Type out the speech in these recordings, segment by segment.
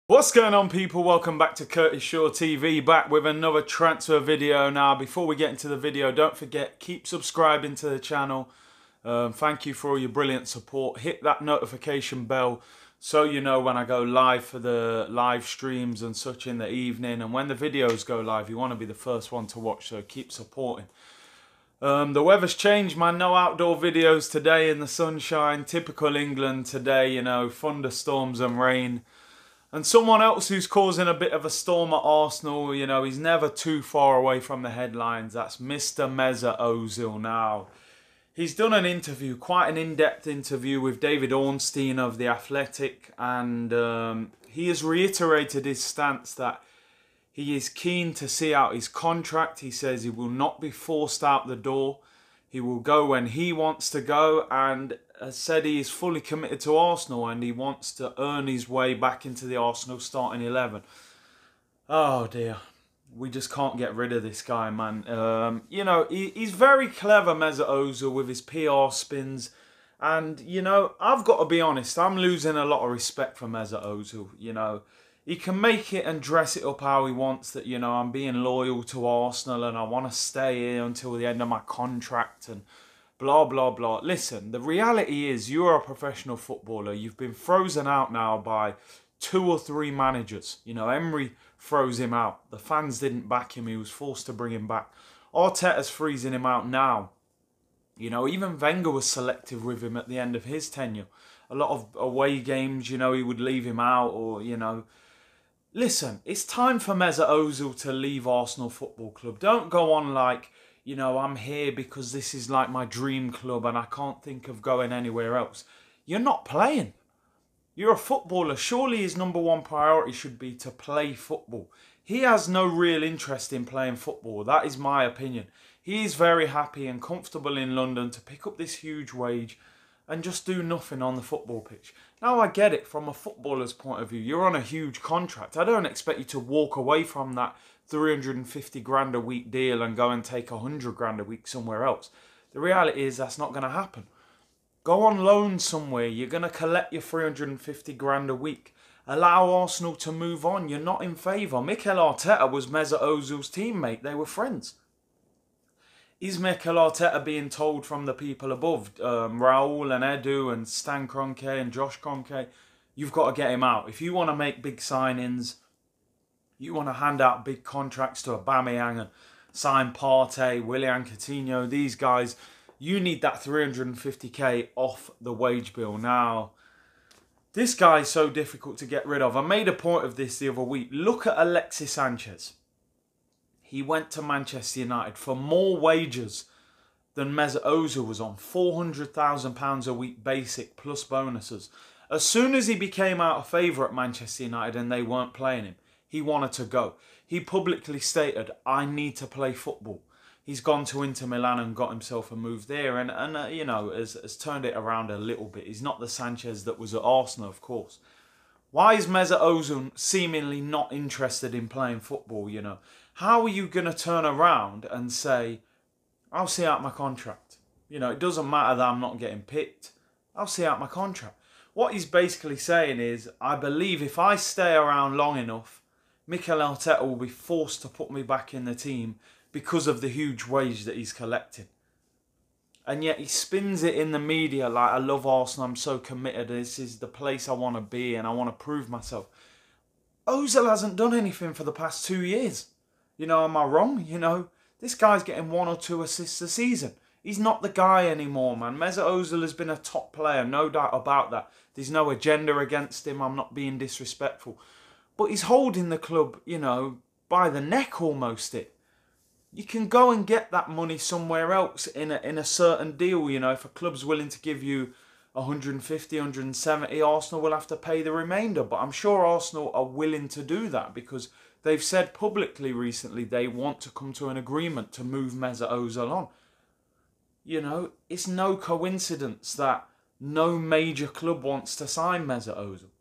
What's going on, people? Welcome back to Curtis Shaw TV, back with another transfer video. Now, before we get into the video, don't forget, keep subscribing to the channel. Thank you for all your brilliant support. Hit that notification bell so you know when I go live for the live streams and such in the evening. And when the videos go live, you want to be the first one to watch, so keep supporting. The weather's changed, man. No outdoor videos today in the sunshine. Typical England today, you know, thunderstorms and rain. And someone else who's causing a bit of a storm at Arsenal, you know, he's never too far away from the headlines. That's Mr. Mesut Ozil now. He's done an interview, quite an in-depth interview with David Ornstein of The Athletic. And he has reiterated his stance that he is keen to see out his contract. He says he will not be forced out the door. He will go when he wants to go, and has said he is fully committed to Arsenal and he wants to earn his way back into the Arsenal starting 11. Oh dear, we just can't get rid of this guy, man. You know, he's very clever, Mesut Ozil, with his PR spins. And, you know, I've got to be honest, I'm losing a lot of respect for Mesut Ozil, you know. He can make it and dress it up how he wants, that, you know, I'm being loyal to Arsenal and I want to stay here until the end of my contract and blah, blah, blah. Listen, the reality is you're a professional footballer. You've been frozen out now by 2 or 3 managers. You know, Emery froze him out. The fans didn't back him. He was forced to bring him back. Arteta's freezing him out now. You know, even Wenger was selective with him at the end of his tenure. A lot of away games, you know, he would leave him out or, you know. Listen, it's time for Mesut Ozil to leave Arsenal Football Club. Don't go on like, you know, I'm here because this is like my dream club and I can't think of going anywhere else. You're not playing. You're a footballer. Surely his #1 priority should be to play football. He has no real interest in playing football. That is my opinion. He is very happy and comfortable in London to pick up this huge wage and just do nothing on the football pitch. Now, I get it from a footballer's point of view. You're on a huge contract. I don't expect you to walk away from that 350 grand a week deal and go and take 100 grand a week somewhere else. The reality is that's not going to happen. Go on loan somewhere. You're going to collect your 350 grand a week. Allow Arsenal to move on. You're not in favour. Mikel Arteta was Mesut Ozil's teammate. They were friends. Is Mikel Arteta being told from the people above, Raul and Edu and Stan Kroenke and Josh Kroenke, you've got to get him out. If you want to make big signings, you want to hand out big contracts to Aubameyang and sign Partey, Willian Coutinho, these guys, you need that 350k off the wage bill. Now, this guy is so difficult to get rid of. I made a point of this the other week. Look at Alexis Sanchez. He went to Manchester United for more wages than Mesut Ozil was on. £400,000 a week basic plus bonuses. As soon as he became out of favour at Manchester United and they weren't playing him, he wanted to go. He publicly stated, I need to play football. He's gone to Inter Milan and got himself a move there and you know, has turned it around a little bit. He's not the Sanchez that was at Arsenal, of course. Why is Mesut Ozil seemingly not interested in playing football, you know? How are you going to turn around and say, I'll see out my contract? You know, it doesn't matter that I'm not getting picked. I'll see out my contract. What he's basically saying is, I believe if I stay around long enough, Mikel Arteta will be forced to put me back in the team because of the huge wage that he's collecting. And yet he spins it in the media like, I love Arsenal, I'm so committed, this is the place I want to be and I want to prove myself. Ozil hasn't done anything for the past 2 years. You know, am I wrong? You know, this guy's getting 1 or 2 assists a season. He's not the guy anymore, man. Mesut Ozil has been a top player, no doubt about that. There's no agenda against him, I'm not being disrespectful. But he's holding the club, you know, by the neck almost it. You can go and get that money somewhere else in a certain deal, you know. If a club's willing to give you 150, 170, Arsenal will have to pay the remainder. But I'm sure Arsenal are willing to do that because they've said publicly recently they want to come to an agreement to move Mesut Ozil on. You know, it's no coincidence that no major club wants to sign Mesut Ozil.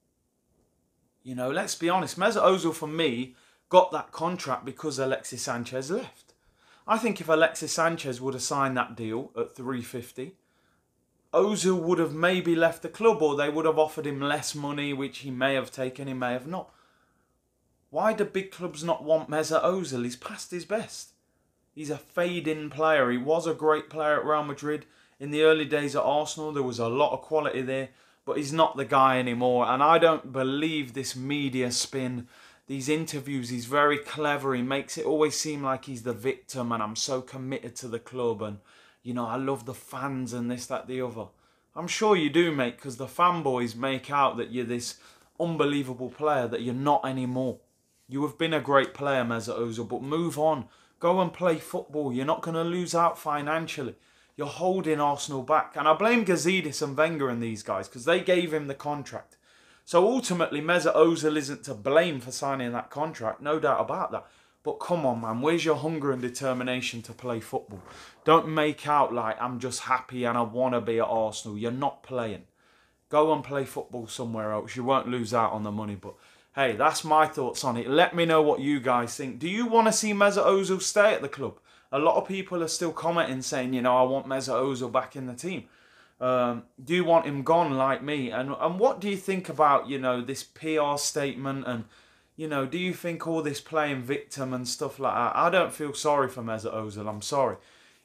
You know, let's be honest, Mesut Ozil for me got that contract because Alexis Sanchez left. I think if Alexis Sanchez would have signed that deal at 350, Ozil would have maybe left the club, or they would have offered him less money, which he may have taken, he may have not. Why do big clubs not want Mesut Ozil? He's past his best. He's a fade-in player. He was a great player at Real Madrid. In the early days at Arsenal, there was a lot of quality there, but he's not the guy anymore. And I don't believe this media spin, these interviews. He's very clever. He makes it always seem like he's the victim and I'm so committed to the club and, you know, I love the fans and this, that, the other. I'm sure you do, mate, because the fanboys make out that you're this unbelievable player that you're not anymore. You have been a great player, Mesut Ozil, but move on. Go and play football. You're not going to lose out financially. You're holding Arsenal back. And I blame Gazidis and Wenger and these guys because they gave him the contract. So ultimately, Mesut Ozil isn't to blame for signing that contract. No doubt about that. But come on, man. Where's your hunger and determination to play football? Don't make out like I'm just happy and I want to be at Arsenal. You're not playing. Go and play football somewhere else. You won't lose out on the money. But hey, that's my thoughts on it. Let me know what you guys think. Do you want to see Mesut Ozil stay at the club? A lot of people are still commenting saying, you know, I want Mesut Ozil back in the team. Do you want him gone like me? And what do you think about, you know, this PR statement? And, you know, do you think all this playing victim and stuff like that? I don't feel sorry for Mesut Ozil. I'm sorry.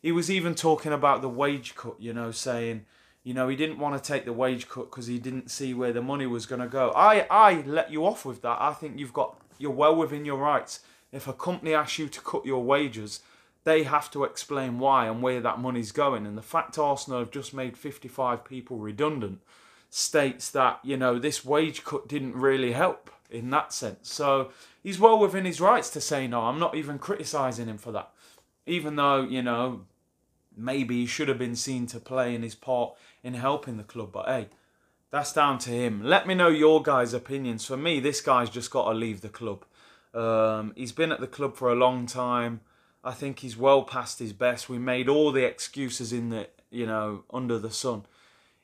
He was even talking about the wage cut, you know, saying, you know, he didn't want to take the wage cut because he didn't see where the money was going to go. I let you off with that. I think you're well within your rights. If a company asks you to cut your wages, they have to explain why and where that money's going. And the fact Arsenal have just made 55 people redundant states that, you know, this wage cut didn't really help in that sense. So he's well within his rights to say no. I'm not even criticising him for that. Even though, you know, maybe he should have been seen to play in his part in helping the club. But hey, that's down to him. Let me know your guys' opinions. For me, this guy's just got to leave the club. He's been at the club for a long time. I think he's well past his best. We made all the excuses in the, you know, under the sun.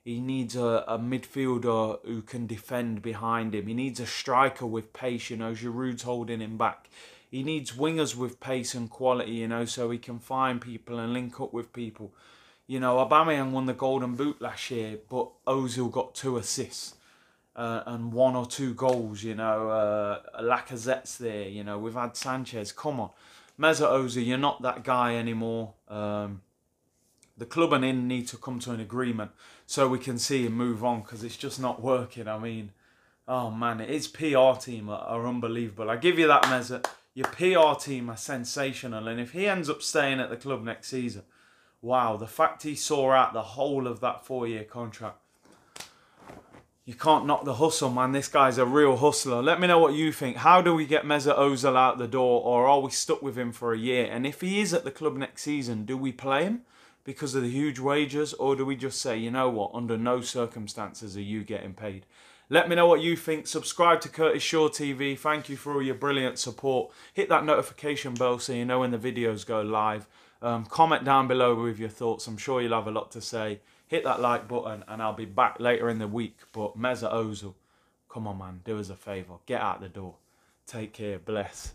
He needs a midfielder who can defend behind him. He needs a striker with pace, you know, Giroud's holding him back. He needs wingers with pace and quality, you know, so he can find people and link up with people. You know, Aubameyang won the Golden Boot last year, but Ozil got 2 assists and 1 or 2 goals, you know. Lacazette's there, you know. We've had Sanchez. Come on. Mesut Ozil, you're not that guy anymore. The club and in need to come to an agreement so we can see him move on because it's just not working. I mean, oh man, his PR team are unbelievable. I give you that, Mesut. Your PR team are sensational. And if he ends up staying at the club next season, wow, the fact he saw out the whole of that 4-year contract, you can't knock the hustle, man. This guy's a real hustler. Let me know what you think. How do we get Mesut Ozil out the door, or are we stuck with him for a year? And if he is at the club next season, do we play him because of the huge wages, or do we just say, you know what, under no circumstances are you getting paid? Let me know what you think. Subscribe to Curtis Shaw TV. Thank you for all your brilliant support. Hit that notification bell so you know when the videos go live. Comment down below with your thoughts. I'm sure you'll have a lot to say. Hit that like button and I'll be back later in the week. But Mesut Ozil, come on man, do us a favour. Get out the door. Take care. Bless.